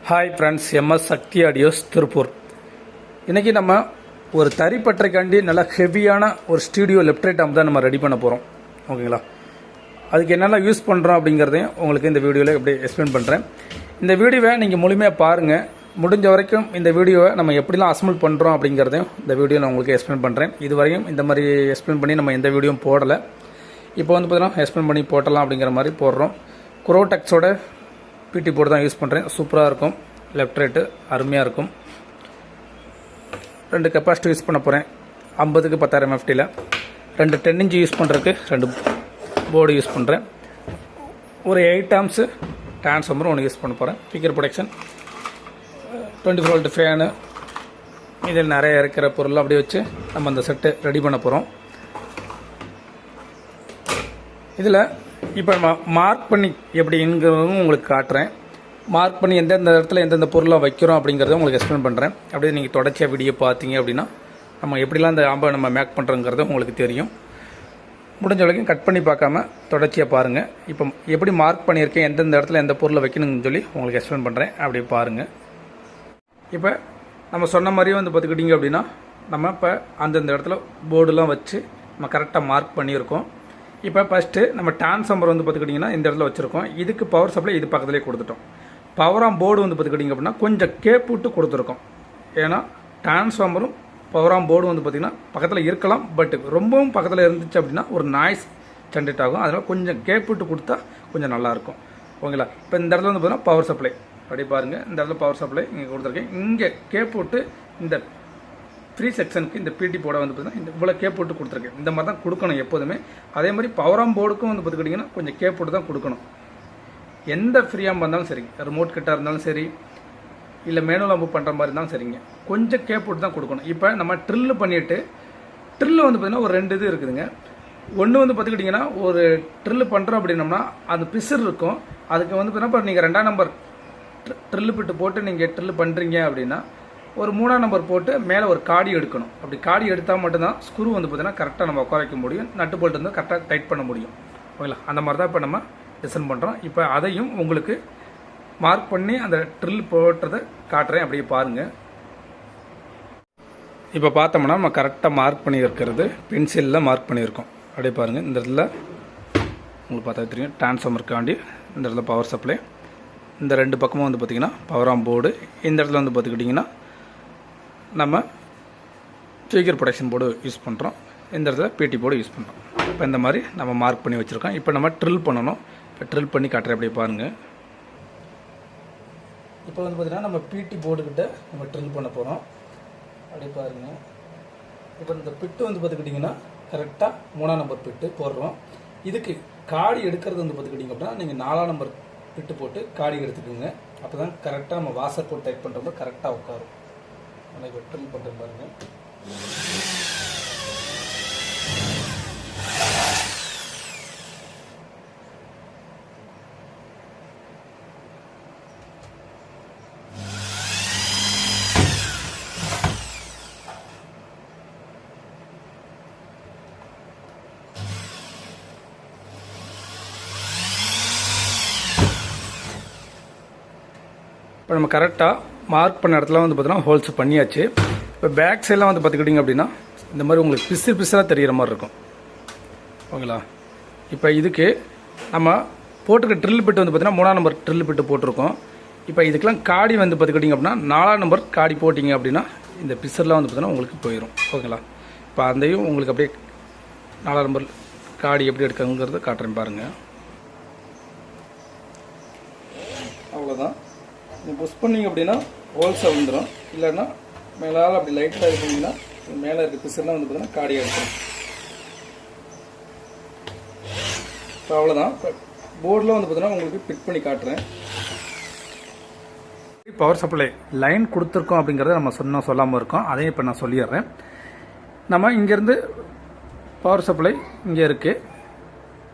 Hi friends, MS சக்தி audios Tiruppur. இன்றைக்கி நம்ம ஒரு தறிப்பற்றைக்காண்டி நல்லா ஹெவியான ஒரு ஸ்டூடியோ லெஃப்ட் ரைட் ஆம் தான் நம்ம ரெடி பண்ண போகிறோம். ஓகேங்களா? அதுக்கு என்னெல்லாம் யூஸ் பண்ணுறோம் அப்படிங்கிறதையும் உங்களுக்கு இந்த வீடியோவில் எப்படி எக்ஸ்பிளைன் பண்ணுறேன். இந்த வீடியோவை நீங்கள் முழுமையாக பாருங்கள். முடிஞ்ச வரைக்கும் இந்த வீடியோவை நம்ம எப்படிலாம் அசம்பிள் பண்ணுறோம் அப்படிங்கிறதையும் இந்த வீடியோ நான் உங்களுக்கு எக்ஸ்பிளைன் பண்ணுறேன். இதுவரையும் இந்த மாதிரி எக்ஸ்பிளைன் பண்ணி நம்ம எந்த வீடியோவும் போடலை. இப்போ வந்து பார்த்தீங்கன்னா எக்ஸ்பிளைன் பண்ணி போட்டலாம் அப்படிங்கிற மாதிரி போடுறோம். குரோடெக்ஸோட பிடி போர்டு தான் யூஸ் பண்ணுறேன். சூப்பராக இருக்கும். லெஃப்ட் ரைட்டு அருமையாக இருக்கும். 2 கெப்பாசிட்டி யூஸ் பண்ண போகிறேன். 50க்கு 10,000 எஃப்டியில் 2 10 இன்ச் யூஸ் பண்ணுறதுக்கு 2 போர்டு யூஸ் பண்ணுறேன். ஒரு 8 ஆம்ஸு டிரான்ஸ்ஃபார்மர் ஒன்று யூஸ் பண்ண போகிறேன். ஸ்பீக்கர் ப்ரொடெக்ஷன், 24 வோல்ட் ஃபேனு, இதில் நிறைய இருக்கிற பொருள் அப்படியே வச்சு நம்ம அந்த செட்டு ரெடி பண்ண போகிறோம். இதில் இப்போ நம்ம மார்க் பண்ணி எப்படிங்கிறதும் உங்களுக்கு காட்டுறேன். மார்க் பண்ணி எந்தெந்த இடத்துல எந்தெந்த பொருளாக வைக்கிறோம் அப்படிங்கிறத உங்களுக்கு எக்ஸ்பிளைன் பண்ணுறேன். அப்படியே நீங்கள் தொடர்ச்சியாக வீடியோ பார்த்தீங்க அப்படின்னா நம்ம எப்படிலாம் இந்த ஆம்பை நம்ம மேக் பண்ணுறோங்கிறது உங்களுக்கு தெரியும். முடிஞ்ச வரைக்கும் கட் பண்ணி பார்க்காம தொடர்ச்சியாக பாருங்கள். இப்போ எப்படி மார்க் பண்ணியிருக்கேன், எந்தெந்த இடத்துல எந்த பொருளை வைக்கணும்னு சொல்லி உங்களுக்கு எக்ஸ்பிளைன் பண்ணுறேன். அப்படியே பாருங்கள். இப்போ நம்ம சொன்ன மாதிரியே வந்து பார்த்துக்கிட்டிங்க அப்படின்னா நம்ம இப்போ அந்தந்த இடத்துல போர்டுலாம் வச்சு நம்ம கரெக்டாக மார்க் பண்ணியிருக்கோம். இப்போ ஃபஸ்ட்டு நம்ம டிரான்ஸ்ஃபார்மர் வந்து பார்த்துக்கிட்டிங்கன்னா இந்த இடத்துல வச்சுருக்கோம். இதுக்கு பவர் சப்ளை இது பக்கத்துலேயே கொடுத்துட்டோம். பவர் ஆம் போர்டு வந்து பார்த்துக்கிட்டிங்க அப்படின்னா கொஞ்சம் கேப் விட்டு கொடுத்துருக்கோம். ஏன்னா டிரான்ஸ்ஃபார்மரும் பவர் ஆம் போர்டு வந்து பார்த்திங்கன்னா பக்கத்தில் இருக்கலாம். பட் ரொம்பவும் பக்கத்தில் இருந்துச்சு அப்படின்னா ஒரு நாய்ஸ் ஜென்ரேட் ஆகும். அதனால் கொஞ்சம் கேப் விட்டு கொடுத்தா கொஞ்சம் நல்லாயிருக்கும். ஓகேங்களா? இப்போ இந்த இடத்துல வந்து பார்த்தீங்கன்னா பவர் சப்ளை அப்படி பாருங்கள். இந்த இடத்துல பவர் சப்ளை இங்கே கொடுத்துருக்கேன். இங்கே கேப் விட்டு இந்த ஃப்ரீ செக்ஷனுக்கு இந்த பிடி போர்டை வந்து பார்த்தீங்கன்னா இந்த இவ்வளோ கேப் போட்டு கொடுத்துருக்கேன். இந்த மாதிரி தான் கொடுக்கணும் எப்போதுமே. அதே மாதிரி பவர் ஆம் போர்டுக்கும் வந்து பார்த்துக்கிட்டிங்கன்னா கொஞ்சம் கேப் போட்டு தான் கொடுக்கணும். எந்த ஃப்ரீ ஆம் இருந்தாலும் சரி, ரிமோட் கிட்ட இருந்தாலும் சரி, இல்லை மேனுவல் ஆம்பு பண்ணுற மாதிரி இருந்தாலும் சரிங்க, கொஞ்சம் கேப் போட்டு தான் கொடுக்கணும். இப்போ நம்ம ட்ரில்லு பண்ணிவிட்டு ட்ரில்லு வந்து பார்த்திங்கன்னா ஒரு 2 இது இருக்குதுங்க. ஒன்று வந்து பார்த்துக்கிட்டிங்கன்னா ஒரு ட்ரில்லு பண்ணுறோம் அப்படின்னோம்னா அது பிசுறு இருக்கும். அதுக்கு வந்து பார்த்தீங்கன்னா இப்போ நீங்கள் 2ஆம் நம்பர் ட்ரில்லு பிட்டு போட்டு நீங்கள் ட்ரில்லு பண்ணுறீங்க அப்படின்னா ஒரு 3ஆம் நம்பர் போட்டு மேலே ஒரு காடி எடுக்கணும். அப்படி காடி எடுத்தால் மட்டும்தான் ஸ்க்ரூ வந்து பார்த்தீங்கன்னா கரெக்டாக நம்ம உட்கார வைக்க முடியும். நட்டு போல்ட்டு வந்து கரெக்டாக டைட் பண்ண முடியும். ஓகேங்களா? அந்த மாதிரி தான் இப்போ நம்ம டிசைன் பண்ணுறோம். இப்போ அதையும் உங்களுக்கு மார்க் பண்ணி அந்த ட்ரில் போட்டதை காட்டுறேன். அப்படியே பாருங்கள். இப்போ பார்த்தோம்னா நம்ம கரெக்டாக மார்க் பண்ணி இருக்கிறது பென்சிலில் மார்க் பண்ணியிருக்கோம். அப்படியே பாருங்கள். இந்த இடத்துல உங்களுக்கு பார்த்தா தெரியும் டிரான்ஸ்ஃபார்மருக்காண்டி இந்த இடத்துல பவர் சப்ளை, இந்த 2 பக்கமும் வந்து பார்த்திங்கன்னா பவர் ஆம் போர்டு, இந்த இடத்துல வந்து பார்த்துக்கிட்டிங்கன்னா நம்ம ஸ்பீக்கர் ப்ரொடெக்ஷன் போர்டு யூஸ் பண்ணுறோம். இந்த இடத்துல பிடி போர்டு யூஸ் பண்ணுறோம். இப்போ இந்த மாதிரி நம்ம மார்க் பண்ணி வச்சுருக்கோம். இப்போ நம்ம ட்ரில் பண்ணணும். இப்போ ட்ரில் பண்ணி காட்டுறேன். அப்படியே பாருங்கள். இப்போ வந்து பார்த்திங்கன்னா நம்ம பிடி போர்டுக்கிட்ட நம்ம ட்ரில் பண்ண போகிறோம். அப்படியே பாருங்கள். இப்போ இந்த பிட்டு வந்து பார்த்துக்கிட்டிங்கன்னா கரெக்டாக 3ஆம் நம்பர் பிட்டு போடுறோம். இதுக்கு காடி எடுக்கிறது வந்து பார்த்துக்கிட்டிங்க அப்படின்னா நீங்கள் 4ஆம் நம்பர் பிட்டு போட்டு காடி எடுத்துக்கோங்க. அப்போ தான் கரெக்டாக நம்ம வாசர் போட்டு டைப் பண்ணுறப்ப கரெக்டாக உட்காரும். இப்போ ட்ரில் பண்ணுறது பாருங்கள். இப்போ நம்ம கரெக்டாக மார்க் பண்ண இடத்துல வந்து பார்த்தீங்கன்னா ஹோல்ஸ் பண்ணியாச்சு. இப்போ பேக் சைடெலாம் வந்து பார்த்துக்கிட்டிங்க அப்படின்னா இந்த மாதிரி உங்களுக்கு பிசுறாக தெரிகிற மாதிரி இருக்கும். ஓகேங்களா? இப்போ இதுக்கு நம்ம போட்டுக்க ட்ரில் பிட்டு வந்து பார்த்திங்கன்னா 3ஆம் நம்பர் ட்ரில் பிட்டு போட்டிருக்கோம். இப்போ இதுக்கெல்லாம் காடி வந்து பார்த்துக்கிட்டிங்க அப்படின்னா 4ஆம் நம்பர் காடி போட்டிங்க அப்படின்னா இந்த பிசுறெலாம் வந்து பார்த்திங்கன்னா உங்களுக்கு போயிடும். ஓகேங்களா? இப்போ அதையும் உங்களுக்கு அப்படியே 4ஆம் நம்பர் காடி எப்படி எடுக்கங்கிறது காட்டுறேன் பாருங்கள். அவ்வளோதான். நீங்கள் புஷ் பண்ணிங்க அப்படின்னா ஹோல்ஸை வந்துடும். இல்லைன்னா மேலால் அப்படி லைட்டாக இருக்குங்கன்னா மேலே இருக்க பிசுலாம் வந்து பார்த்தீங்கன்னா காடியாக இருக்கும். இப்போ அவ்வளோதான். இப்போ போர்டில் வந்து பார்த்தீங்கன்னா உங்களுக்கு பிட் பண்ணி காட்டுறேன். பவர் சப்ளை லைன் கொடுத்துருக்கோம் அப்படிங்கிறத நம்ம சொல்லாமல் இருக்கோம். அதையும் இப்போ நான் சொல்லிடுறேன். நம்ம இங்கேருந்து பவர் சப்ளை இங்கே இருக்குது.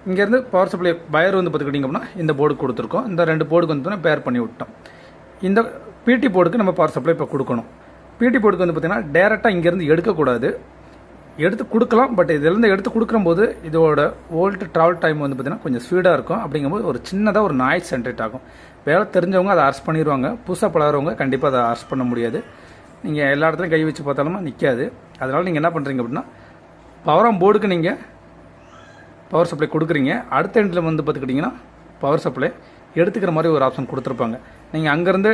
இங்கேருந்து பவர் சப்ளை வயர் வந்து பார்த்துக்கிட்டிங்க அப்படின்னா இந்த போர்டுக்கு கொடுத்துருக்கோம். இந்த 2 போர்டுக்கு வந்து பேர் பண்ணி விட்டோம். இந்த பிடி போர்டுக்கு நம்ம பவர் சப்ளை இப்போ கொடுக்கணும். பிடி போர்டுக்கு வந்து பார்த்திங்கன்னா டேரெக்டாக இங்கேருந்து எடுக்கக்கூடாது. எடுத்து கொடுக்கலாம். பட் இதிலேருந்து எடுத்து கொடுக்கும்போது இதோட வோல்ட் ட்ராவல் டைம் வந்து பார்த்திங்கன்னா கொஞ்சம் ஸ்பீடாக இருக்கும். அப்படிங்கும்போது ஒரு சின்னதாக ஒரு நாய்ஸ் ஜென்ரேட் ஆகும். வேலை தெரிஞ்சவங்க அதை அரெஸ்ட் பண்ணிடுவாங்க. புதுசாக பழகிறவங்க கண்டிப்பாக அதை அரெஸ்ட் பண்ண முடியாது. நீங்கள் எல்லா இடத்துலையும் கை வச்சு பார்த்தாலுமே நிற்காது. அதனால் நீங்கள் என்ன பண்ணுறீங்க அப்படின்னா, பவர் ஆன் போர்டுக்கு நீங்கள் பவர் சப்ளை கொடுக்குறீங்க. அடுத்த எண்டில் வந்து பார்த்துக்கிட்டிங்கன்னா பவர் சப்ளை எடுத்துக்கிற மாதிரி ஒரு ஆப்ஷன் கொடுத்துருப்பாங்க. நீங்கள் அங்கேருந்து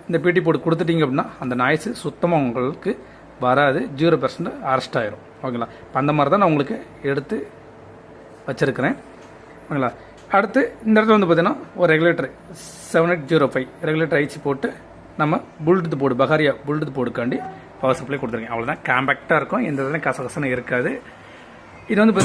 இந்த பிடி போர்டு கொடுத்துட்டீங்க அப்படின்னா அந்த நாய்ஸு சுத்தமாக உங்களுக்கு வராது. 0% அரெஸ்ட் ஆயிரும். ஓகேங்களா? இப்போ அந்த மாதிரி தான் நான் உங்களுக்கு எடுத்து வச்சுருக்கிறேன். ஓகேங்களா? அடுத்து இந்த இடத்துல வந்து பார்த்தீங்கன்னா ஒரு ரெகுலேட்டர் 7805 ரெகுலேட்டர் ஐசி போட்டு நம்ம புல்டூத் போர்டு பகாரியா புல்டூத் போர்டுக்காண்டி பவர் சப்ளை கொடுத்துருக்கேன். அவ்வளோதான். காம்பேக்டாக இருக்கும். எந்த இடத்துலையும் கசகசன்னு இருக்காது. இது வந்து